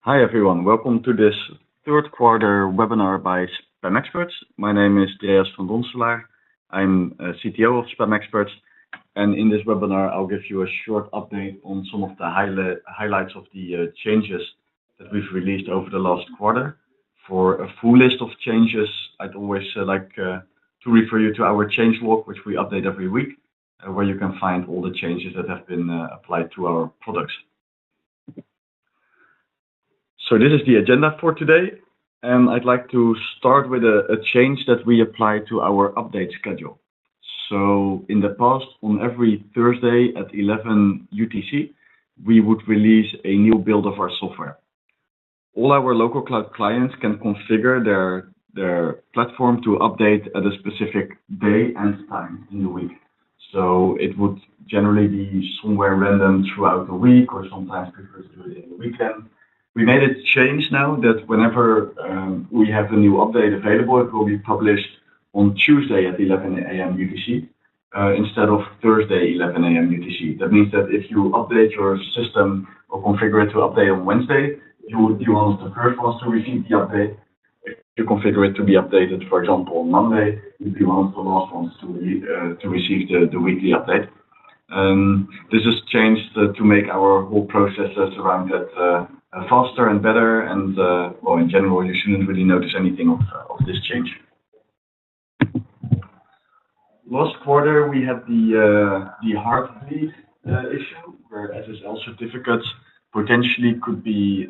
Hi everyone, welcome to this third quarter webinar by SpamExperts. My name is Dreas van Donselaar. I'm CTO of SpamExperts, and in this webinar I'll give you a short update on some of the highlights of the changes that we've released over the last quarter. For a full list of changes, I'd always like to refer you to our change log, which we update every week, where you can find all the changes that have been applied to our products. So this is the agenda for today, and I'd like to start with a change that we apply to our update schedule. So in the past, on every Thursday at 11 UTC, we would release a new build of our software. All our local cloud clients can configure their platform to update at a specific day and time in the week. So it would generally be somewhere random throughout the week, or sometimes prefer to do it in the weekend. We made a change now that whenever we have a new update available, it will be published on Tuesday at 11 a.m. UTC instead of Thursday 11 a.m. UTC. That means that if you update your system or configure it to update on Wednesday, you would be one of the first ones to receive the update. If you configure it to be updated, for example, on Monday, you'd be one of the last ones to receive the weekly update. This is changed to make our whole processes around that faster and better, and well, in general, you shouldn't really notice anything of this change. Last quarter, we had the hard bleed issue, where SSL certificates potentially could be,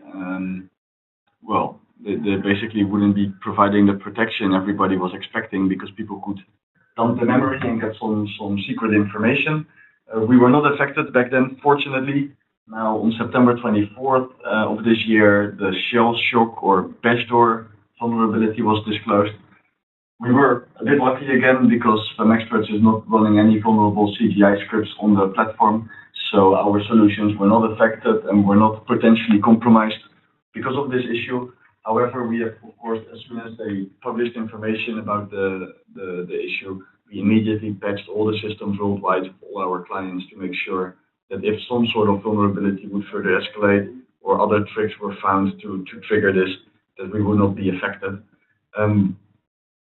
well, they basically wouldn't be providing the protection everybody was expecting, because people could dump the memory and get some secret information. We were not affected back then, fortunately. Now, on September 24th of this year, the shell shock or backdoor vulnerability was disclosed. We were a bit lucky again, because SpamExperts is not running any vulnerable CGI scripts on the platform, so our solutions were not affected and were not potentially compromised because of this issue. However, we have, of course, as soon as they published information about the issue, we immediately patched all the systems worldwide for all our clients to make sure that if some sort of vulnerability would further escalate or other tricks were found to trigger this, that we would not be affected. It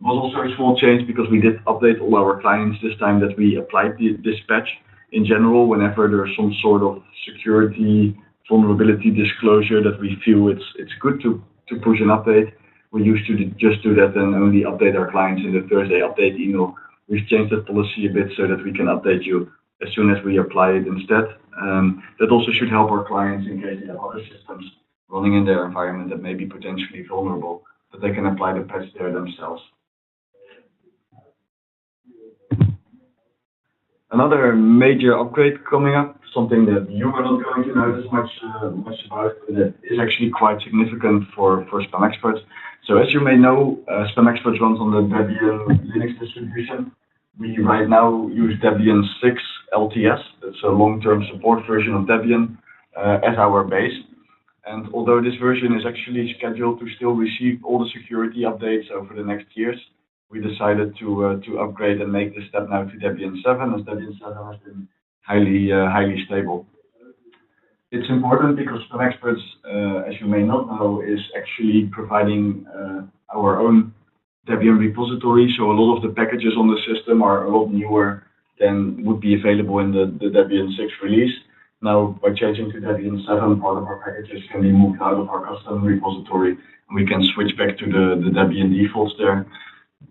was also a small change, because we did update all our clients this time that we applied this patch. In general, whenever there's some sort of security vulnerability disclosure that we feel it's good to push an update, we used to just do that and only update our clients in the Thursday update email. We've changed that policy a bit so that we can update you as soon as we apply it instead. That also should help our clients in case they have other systems running in their environment that may be potentially vulnerable, that they can apply the patch there themselves. Another major upgrade coming up, something that you are not going to notice much about, but that is actually quite significant for SpamExperts. So as you may know, SpamExperts runs on the Debian Linux distribution. We right now use Debian 6 LTS, that's a long-term support version of Debian, as our base. And although this version is actually scheduled to still receive all the security updates over the next years, we decided to upgrade and make the step now to Debian 7, as Debian 7 has been highly stable. It's important because SpamExperts, as you may not know, is actually providing our own Debian repository, so a lot of the packages on the system are a lot newer than would be available in the Debian 6 release. Now, by changing to Debian 7, part of our packages can be moved out of our custom repository, and we can switch back to the Debian defaults there.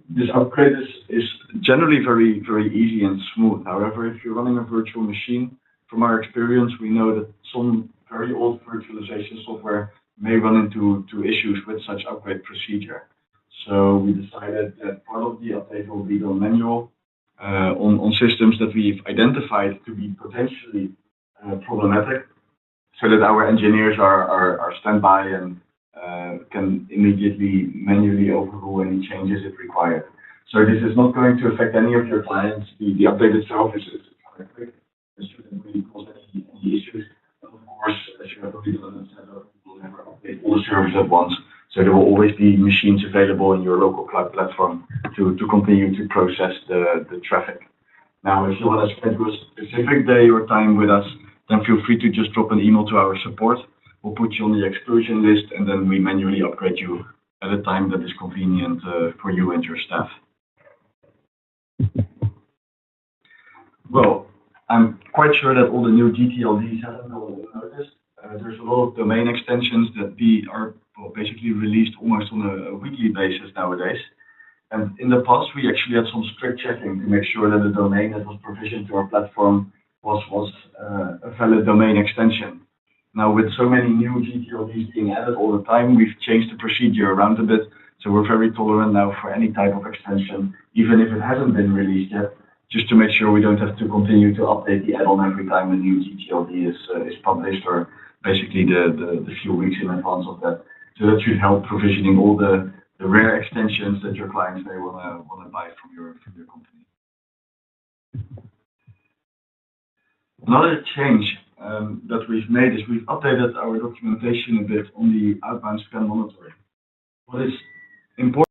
This upgrade is generally very easy and smooth. However, if you're running a virtual machine, from our experience, we know that some very old virtualization software may run into issues with such upgrade procedure. So we decided that part of the update will be done manual on systems that we've identified to be potentially problematic, so that our engineers are standby and can immediately manually overrule any changes if required. So this is not going to affect any of your clients. The update itself is quite quick. It shouldn't really cause any issues. But of course, as you have already understood, we'll never update all the servers at once. So there will always be machines available in your local cloud platform to continue to process the traffic. Now, if you want to schedule a specific day or time with us, then feel free to just drop an email to our support. we'll put you on the exclusion list, and then we manually upgrade you at a time that is convenient for you and your staff. Well, I'm quite sure that all the new GTLDs haven't gone unnoticed. There's a lot of domain extensions that are basically released almost on a weekly basis nowadays. And in the past, we actually had some strict checking to make sure that the domain that was provisioned to our platform was a valid domain extension. Now, with so many new GTLDs being added all the time, we've changed the procedure around a bit. So we're very tolerant now for any type of extension, even if it hasn't been released yet, just to make sure we don't have to continue to update the add-on every time a new GTLD is published, or basically the few weeks in advance of that. So that should help provisioning all the rare extensions that your clients may want to buy from your company. Another change that we've made is we've updated our documentation a bit on the outbound spam monitoring. What is important